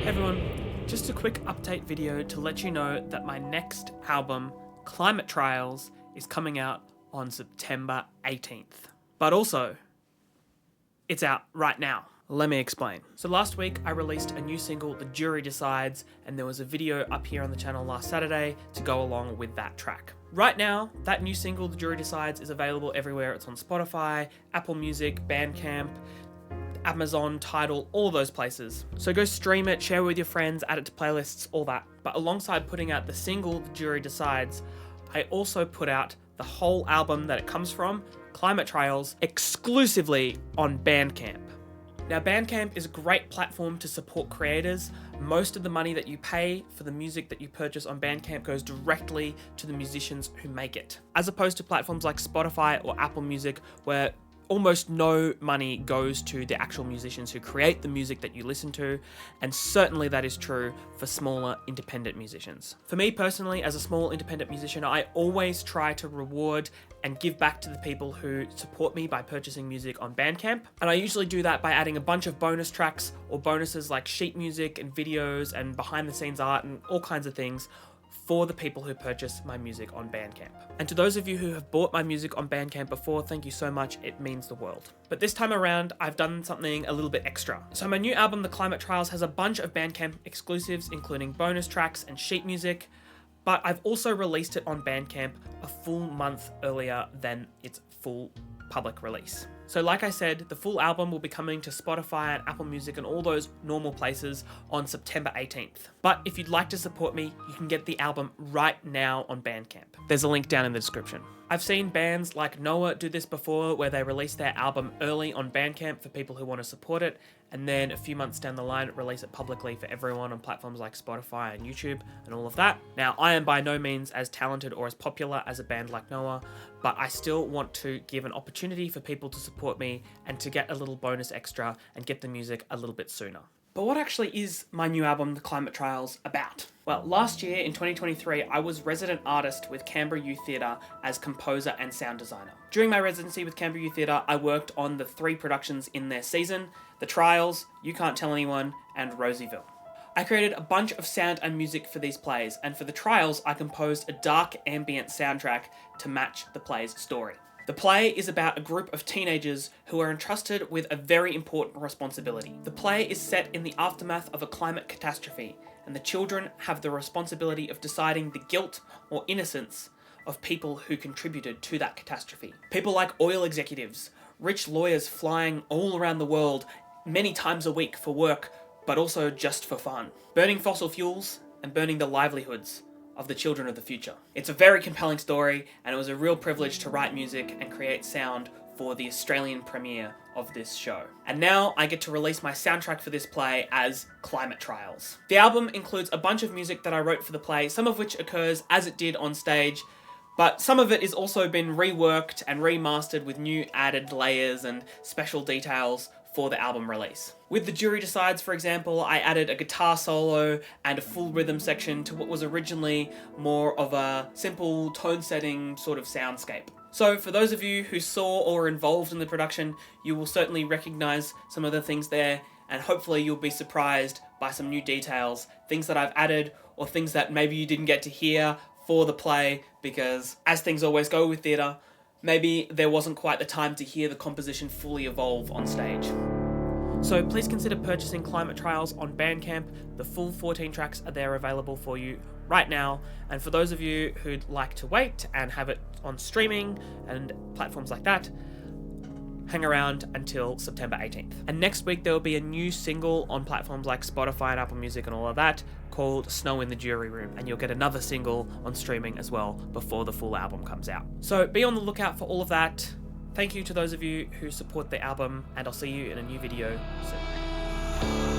Hey everyone, just a quick update video to let you know that my next album, Climate Trials, is coming out on September 18th. But also, it's out right now. Let me explain. So last week I released a new single, The Jury Decides, and there was a video up here on the channel last Saturday to go along with that track. Right now, that new single, The Jury Decides, is available everywhere. It's on Spotify, Apple Music, Bandcamp, Amazon, Tidal, all those places. So go stream it, share it with your friends, add it to playlists, all that. But alongside putting out the single, The Jury Decides, I also put out the whole album that it comes from, Climate Trials, exclusively on Bandcamp. Now, Bandcamp is a great platform to support creators. Most of the money that you pay for the music that you purchase on Bandcamp goes directly to the musicians who make it, as opposed to platforms like Spotify or Apple Music, where almost no money goes to the actual musicians who create the music that you listen to, and certainly that is true for smaller independent musicians. For me personally, as a small independent musician, I always try to reward and give back to the people who support me by purchasing music on Bandcamp, and I usually do that by adding a bunch of bonus tracks or bonuses like sheet music and videos and behind the scenes art and all kinds of things for the people who purchase my music on Bandcamp. And to those of you who have bought my music on Bandcamp before, thank you so much, it means the world. But this time around, I've done something a little bit extra. So my new album, The Climate Trials, has a bunch of Bandcamp exclusives, including bonus tracks and sheet music, but I've also released it on Bandcamp a full month earlier than its full public release. So like I said, the full album will be coming to Spotify and Apple Music and all those normal places on September 18th. But if you'd like to support me, you can get the album right now on Bandcamp. There's a link down in the description. I've seen bands like Noah do this before, where they release their album early on Bandcamp for people who want to support it, and then a few months down the line release it publicly for everyone on platforms like Spotify and YouTube and all of that. Now, I am by no means as talented or as popular as a band like Noah, but I still want to give an opportunity for people to support me and to get a little bonus extra and get the music a little bit sooner. But what actually is my new album, The Climate Trials, about? Well, last year in 2023, I was resident artist with Canberra Youth Theatre as composer and sound designer. During my residency with Canberra Youth Theatre, I worked on the 3 productions in their season, The Trials, You Can't Tell Anyone, and Rosieville. I created a bunch of sound and music for these plays, and for The Trials, I composed a dark ambient soundtrack to match the play's story. The play is about a group of teenagers who are entrusted with a very important responsibility. The play is set in the aftermath of a climate catastrophe, and the children have the responsibility of deciding the guilt or innocence of people who contributed to that catastrophe. People like oil executives, rich lawyers flying all around the world many times a week for work, but also just for fun, burning fossil fuels and burning the livelihoods of the children of the future. It's a very compelling story, and it was a real privilege to write music and create sound for the Australian premiere of this show. And now I get to release my soundtrack for this play as Climate Trials. The album includes a bunch of music that I wrote for the play, some of which occurs as it did on stage, but some of it has also been reworked and remastered with new added layers and special details for the album release. With The Jury Decides, for example, I added a guitar solo and a full rhythm section to what was originally more of a simple tone-setting sort of soundscape. So for those of you who saw or were involved in the production, you will certainly recognize some of the things there, and hopefully you'll be surprised by some new details, things that I've added or things that maybe you didn't get to hear for the play, because as things always go with theatre, maybe there wasn't quite the time to hear the composition fully evolve on stage. So please consider purchasing Climate Trials on Bandcamp. The full 14 tracks are there available for you right now. And for those of you who'd like to wait and have it on streaming and platforms like that, hang around until September 18th. And next week there will be a new single on platforms like Spotify and Apple Music and all of that called Snow in the Jury Room, and you'll get another single on streaming as well before the full album comes out. So be on the lookout for all of that. Thank you to those of you who support the album, and I'll see you in a new video soon.